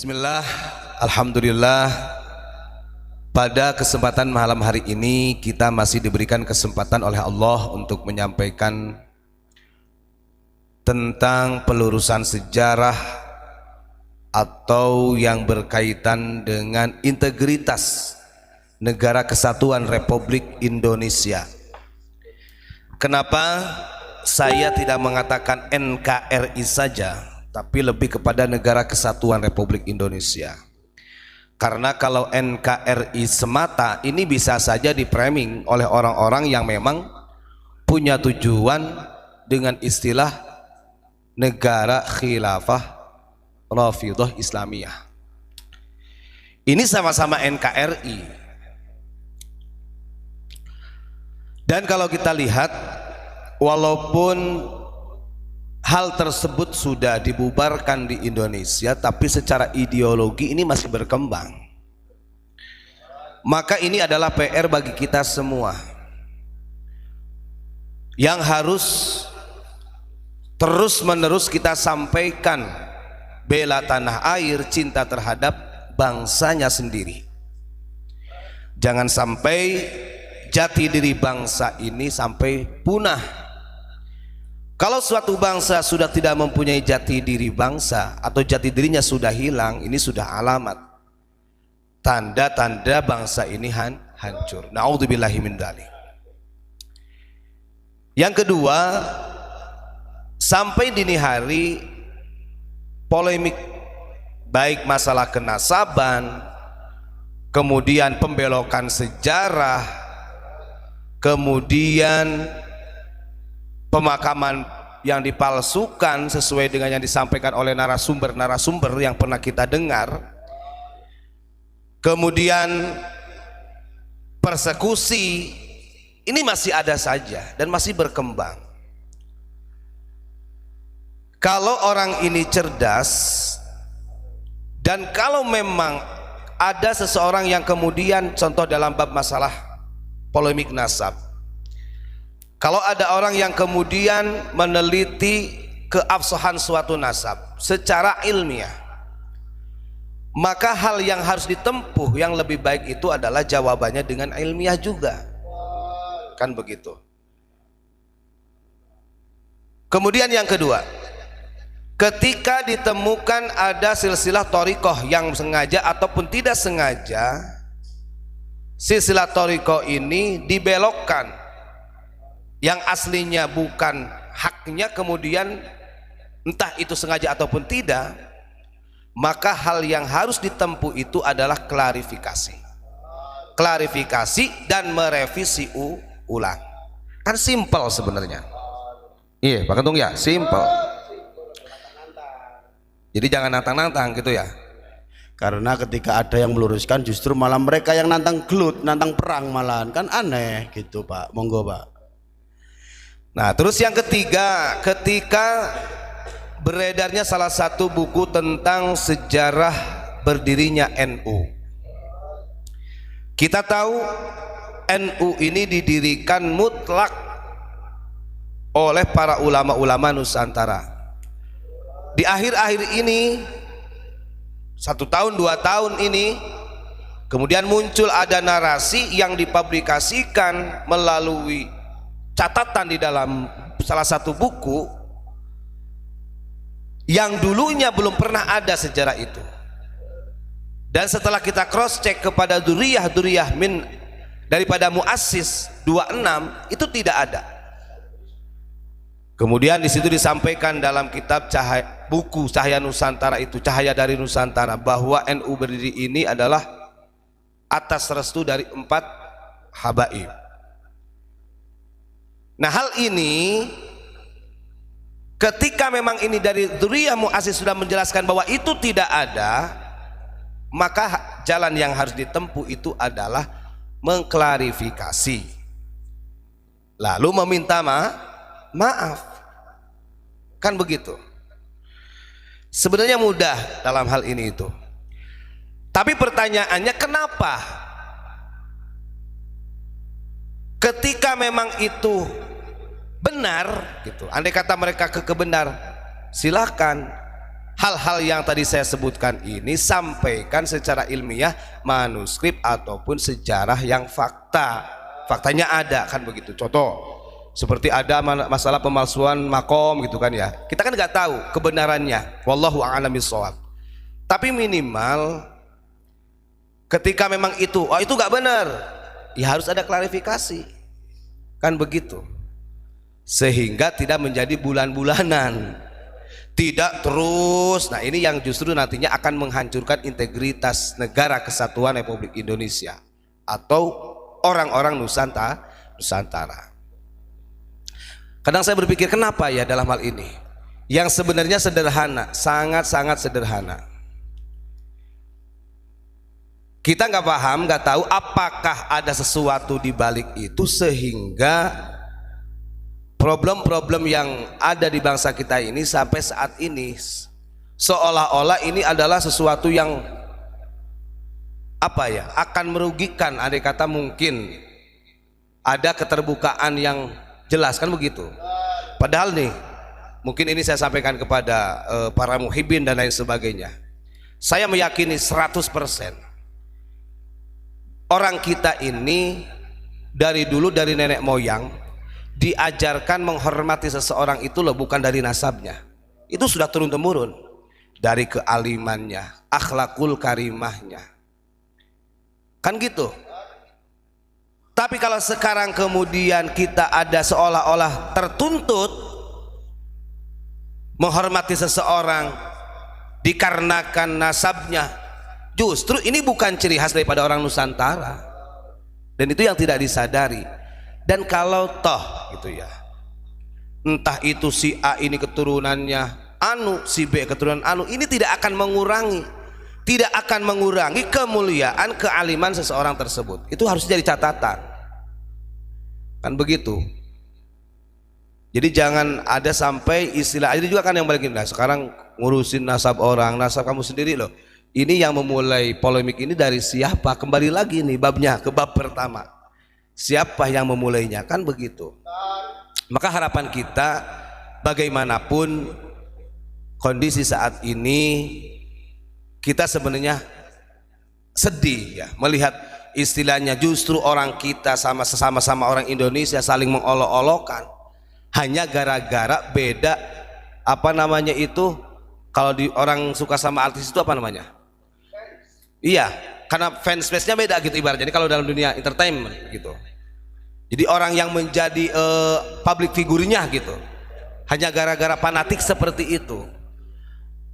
Bismillah, Alhamdulillah. Pada kesempatan malam hari ini kita masih diberikan kesempatan oleh Allah untuk menyampaikan tentang pelurusan sejarah atau yang berkaitan dengan integritas Negara Kesatuan Republik Indonesia. Kenapa saya tidak mengatakan NKRI saja, tapi lebih kepada Negara Kesatuan Republik Indonesia? Karena kalau NKRI semata ini bisa saja dipraming oleh orang-orang yang memang punya tujuan dengan istilah negara khilafah Rafidhah Islamiyah. Ini sama-sama NKRI. Dan kalau kita lihat, walaupun hal tersebut sudah dibubarkan di Indonesia, tapi secara ideologi ini masih berkembang. Maka ini adalah PR bagi kita semua yang harus terus-menerus kita sampaikan bela tanah air, cinta terhadap bangsanya sendiri. Jangan sampai jati diri bangsa ini sampai punah. Kalau suatu bangsa sudah tidak mempunyai jati diri bangsa atau jati dirinya sudah hilang, ini sudah alamat tanda-tanda bangsa ini hancur. Na'udzubillahi min dzalik. Yang kedua, sampai dini hari polemik baik masalah kenasaban, kemudian pembelokan sejarah, kemudian pemakaman yang dipalsukan sesuai dengan yang disampaikan oleh narasumber-narasumber yang pernah kita dengar, kemudian persekusi, ini masih ada saja dan masih berkembang. Kalau orang ini cerdas, dan kalau memang ada seseorang yang kemudian, contoh dalam bab masalah polemik nasab, kalau ada orang yang kemudian meneliti keabsahan suatu nasab secara ilmiah, maka hal yang harus ditempuh yang lebih baik itu adalah jawabannya dengan ilmiah juga, kan begitu. Kemudian yang kedua, ketika ditemukan ada silsilah thariqah yang sengaja ataupun tidak sengaja, silsilah thariqah ini dibelokkan, yang aslinya bukan haknya, kemudian entah itu sengaja ataupun tidak, maka hal yang harus ditempuh itu adalah klarifikasi dan merevisi ulang. Kan simpel sebenarnya. Iya Pak Ketung ya, simpel. Jadi jangan nantang-nantang gitu ya. Karena ketika ada yang meluruskan justru malah mereka yang nantang gelut, nantang perang malahan, kan aneh gitu Pak. Monggo Pak. Nah, terus yang ketiga, ketika beredarnya salah satu buku tentang sejarah berdirinya NU. Kita tahu NU ini didirikan mutlak oleh para ulama-ulama Nusantara. Di akhir-akhir ini, 1 tahun 2 tahun ini, kemudian muncul ada narasi yang dipublikasikan melalui catatan di dalam salah satu buku yang dulunya belum pernah ada sejarah itu. Dan setelah kita cross check kepada duriyah min daripada muassis 26, itu tidak ada. Kemudian di situ disampaikan dalam kitab buku Cahaya Nusantara itu, Cahaya dari Nusantara, bahwa NU berdiri ini adalah atas restu dari 4 habaib. Nah, hal ini ketika memang ini dari dzurriyyah muassis sudah menjelaskan bahwa itu tidak ada, maka jalan yang harus ditempuh itu adalah mengklarifikasi, lalu meminta maaf. Kan begitu. Sebenarnya mudah dalam hal ini itu. Tapi pertanyaannya, kenapa ketika memang itu benar gitu, andai kata mereka kebenar, silahkan. hal-hal yang tadi saya sebutkan ini sampaikan secara ilmiah, manuskrip ataupun sejarah yang faktanya ada, kan begitu. Contoh seperti ada masalah pemalsuan makom gitu kan ya, kita kan nggak tahu kebenarannya, wallahu a'lam bishawab. Tapi minimal ketika memang itu nggak benar, ya harus ada klarifikasi, kan begitu, sehingga tidak menjadi bulan-bulanan, tidak terus. Nah ini yang justru nantinya akan menghancurkan integritas negara kesatuan Republik Indonesia atau orang-orang Nusantara. Kadang saya berpikir kenapa ya dalam hal ini yang sebenarnya sederhana, sangat-sangat sederhana. Kita nggak paham, nggak tahu apakah ada sesuatu di balik itu sehingga problem-problem yang ada di bangsa kita ini sampai saat ini seolah-olah ini adalah sesuatu yang akan merugikan. Andai kata mungkin ada keterbukaan yang jelas, kan begitu. Padahal nih, mungkin ini saya sampaikan kepada para muhibbin dan lain sebagainya. Saya meyakini 100% orang kita ini dari dulu, dari nenek moyang diajarkan menghormati seseorang itu loh, bukan dari nasabnya. Itu sudah turun temurun dari kealimannya, akhlakul karimahnya, kan gitu. Tapi kalau sekarang kemudian kita ada seolah-olah tertuntut menghormati seseorang dikarenakan nasabnya, justru ini bukan ciri khas daripada orang Nusantara, dan itu yang tidak disadari. Dan kalau toh gitu ya, entah itu si A ini keturunannya anu, si B keturunan anu, ini tidak akan mengurangi kemuliaan kealiman seseorang tersebut. Itu harus jadi catatan, kan begitu. Jadi jangan ada sampai istilah itu juga kan yang balikin. Nah sekarang ngurusin nasab orang, nasab kamu sendiri loh. Ini yang memulai polemik ini dari siapa? Kembali lagi nih babnya ke bab pertama, siapa yang memulainya, kan begitu. Maka harapan kita bagaimanapun kondisi saat ini, kita sebenarnya sedih ya melihat istilahnya justru orang kita sama orang Indonesia saling mengolok-olokan hanya gara-gara beda itu. Kalau di orang suka sama artis itu apa namanya? Iya, karena fans base-nya beda gitu ibaratnya. Jadi kalau dalam dunia entertainment gitu, jadi orang yang menjadi public figurnya gitu hanya gara-gara fanatik seperti itu,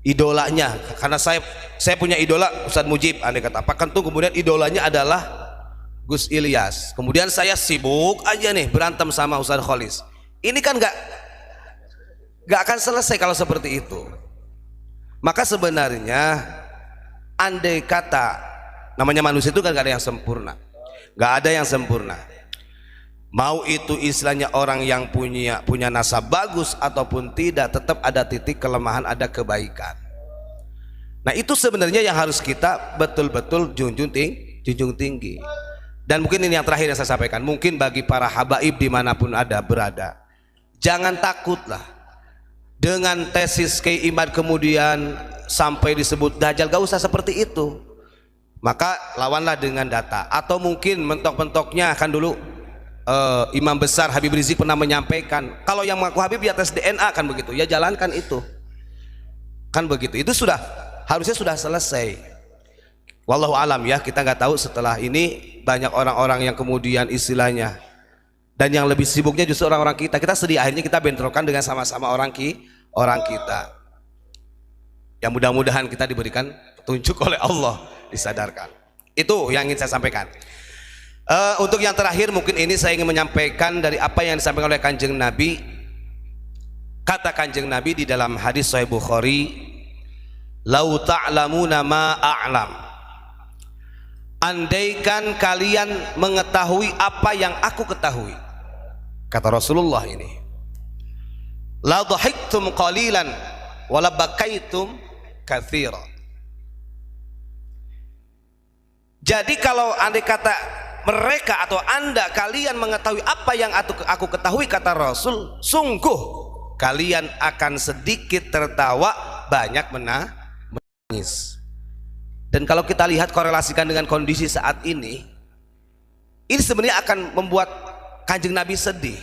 idolanya. Karena saya punya idola Ustadz Mujib, andai kata apa kan tuh, kemudian idolanya adalah Gus Ilyas, kemudian saya sibuk aja nih berantem sama Ustadz Kholis. Ini kan nggak akan selesai kalau seperti itu. Maka sebenarnya andai kata namanya manusia itu kan nggak ada yang sempurna, nggak ada yang sempurna. Mau itu istilahnya orang yang punya nasab bagus ataupun tidak, tetap ada titik kelemahan, ada kebaikan. Nah itu sebenarnya yang harus kita betul-betul junjung tinggi. Dan mungkin ini yang terakhir yang saya sampaikan, mungkin bagi para habaib dimanapun berada, jangan takutlah dengan tesis Kiai Imad kemudian sampai disebut dajjal, gak usah seperti itu. Maka lawanlah dengan data, atau mungkin mentok-mentoknya kan dulu Imam besar Habib Rizik pernah menyampaikan, kalau yang mengaku Habib ya tes DNA, kan begitu ya, jalankan itu, kan begitu. Itu harusnya sudah selesai. Wallahu alam ya, kita nggak tahu setelah ini banyak orang-orang yang kemudian istilahnya, dan yang lebih sibuknya justru orang-orang kita sedih akhirnya kita bentrokan dengan sama-sama orang kita. Yang mudah-mudahan kita diberikan petunjuk oleh Allah, disadarkan. Itu yang ingin saya sampaikan. Untuk yang terakhir mungkin ini saya ingin menyampaikan dari apa yang disampaikan oleh Kanjeng Nabi. Kata Kanjeng Nabi di dalam hadis Sahih Bukhari, "Lau ta'lamuna ma a'lam." Andaikan kalian mengetahui apa yang aku ketahui, kata Rasulullah ini, la dhahiktum qalilan wa la bakaitum katsira. Jadi kalau andai kata mereka atau anda, kalian mengetahui apa yang aku ketahui, kata Rasul, sungguh kalian akan sedikit tertawa banyak menangis. Dan kalau kita lihat korelasikan dengan kondisi saat ini sebenarnya akan membuat Kanjeng Nabi sedih.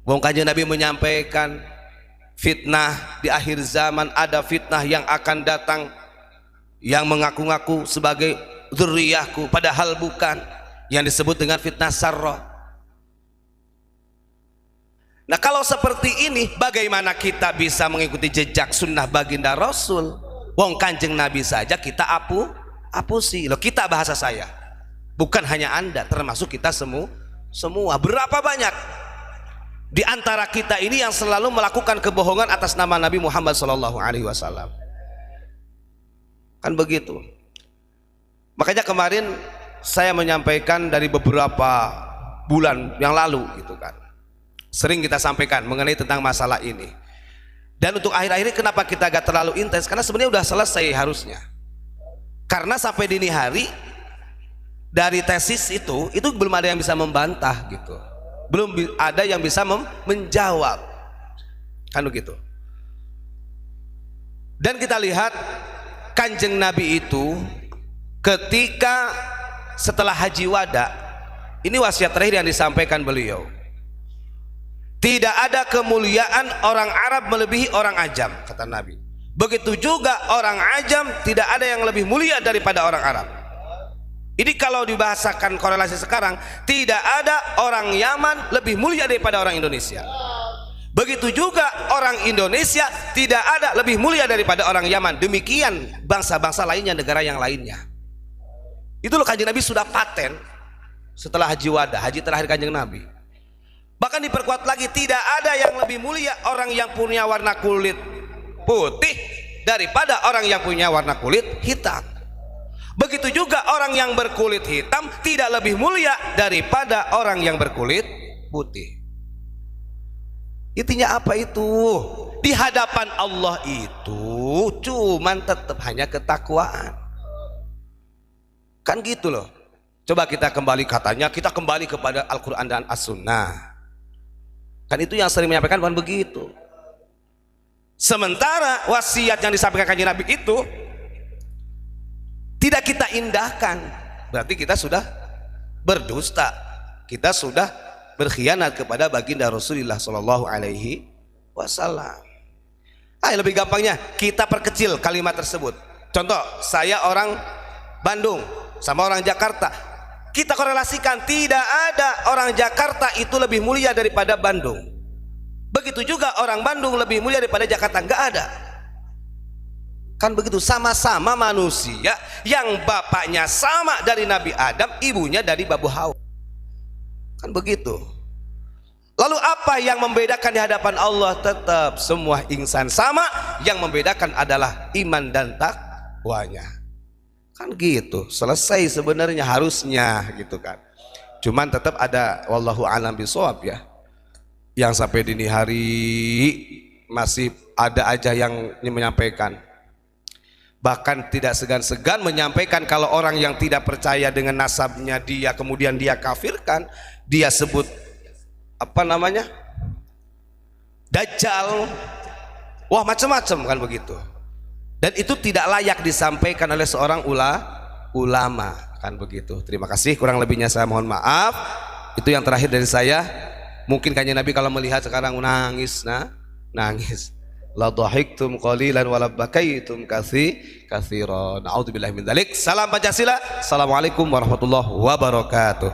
Wong Kanjeng Nabi menyampaikan fitnah di akhir zaman, ada fitnah yang akan datang yang mengaku-ngaku sebagai dzurriyyahku padahal bukan, yang disebut dengan fitnah sarrah. Nah, kalau seperti ini bagaimana kita bisa mengikuti jejak sunnah baginda Rasul? Wong Kanjeng Nabi saja kita apusi. Loh, kita bahasa saya, bukan hanya Anda, termasuk kita semua. Berapa banyak di antara kita ini yang selalu melakukan kebohongan atas nama Nabi Muhammad SAW? Kan begitu. Makanya kemarin saya menyampaikan dari beberapa bulan yang lalu gitu kan, sering kita sampaikan mengenai tentang masalah ini. Dan untuk akhir-akhir ini kenapa kita agak terlalu intens? Karena sebenarnya udah selesai harusnya. Karena sampai dini hari dari tesis itu belum ada yang bisa membantah gitu. Belum ada yang bisa menjawab. Kan begitu. Dan kita lihat Kanjeng Nabi itu ketika setelah haji wada, ini wasiat terakhir yang disampaikan beliau. Tidak ada kemuliaan orang Arab melebihi orang Ajam, kata Nabi. Begitu juga orang Ajam tidak ada yang lebih mulia daripada orang Arab. Ini kalau dibahasakan korelasi sekarang, tidak ada orang Yaman lebih mulia daripada orang Indonesia. Begitu juga orang Indonesia tidak ada lebih mulia daripada orang Yaman. Demikian bangsa-bangsa lainnya, negara yang lainnya. Itu loh, Kanjeng Nabi sudah paten setelah haji wada, haji terakhir Kanjeng Nabi. Bahkan diperkuat lagi, tidak ada yang lebih mulia orang yang punya warna kulit putih daripada orang yang punya warna kulit hitam. Begitu juga orang yang berkulit hitam tidak lebih mulia daripada orang yang berkulit putih. Intinya apa itu? Di hadapan Allah itu cuman tetap hanya ketakwaan. Kan gitu loh. Coba kita kembali, katanya kita kembali kepada Al-Quran dan As-Sunnah. Kan itu yang sering menyampaikan bukan begitu. Sementara wasiat yang disampaikan Kanjeng Nabi itu tidak kita indahkan, berarti kita sudah berdusta, kita sudah berkhianat kepada baginda Rasulullah Shallallahu Alaihi Wasallam. Lebih gampangnya kita perkecil kalimat tersebut. Contoh, saya orang Bandung sama orang Jakarta. Kita korelasikan, tidak ada orang Jakarta itu lebih mulia daripada Bandung. Begitu juga orang Bandung lebih mulia daripada Jakarta, nggak ada. Kan begitu, sama-sama manusia yang bapaknya sama dari Nabi Adam, ibunya dari Babu Hawa. Kan begitu. Lalu apa yang membedakan di hadapan Allah? Tetap semua insan sama, yang membedakan adalah iman dan takwanya. Kan gitu, selesai sebenarnya harusnya gitu kan. Cuman tetap ada wallahu a'lam bishawab ya, yang sampai dini hari masih ada aja yang menyampaikan, bahkan tidak segan-segan menyampaikan kalau orang yang tidak percaya dengan nasabnya dia kemudian dia kafirkan, dia sebut apa namanya, Dajjal, wah macam-macam kan begitu. Dan itu tidak layak disampaikan oleh seorang ulama, kan begitu. Terima kasih, kurang lebihnya saya mohon maaf. Itu yang terakhir dari saya. Mungkin Kanjeng Nabi kalau melihat sekarang nangis, nangis. La dhahiktum qalilan wa la bakaitum katsiran. A'udzubillahi min dzalik. Salam Pancasila. Assalamualaikum warahmatullahi wabarakatuh.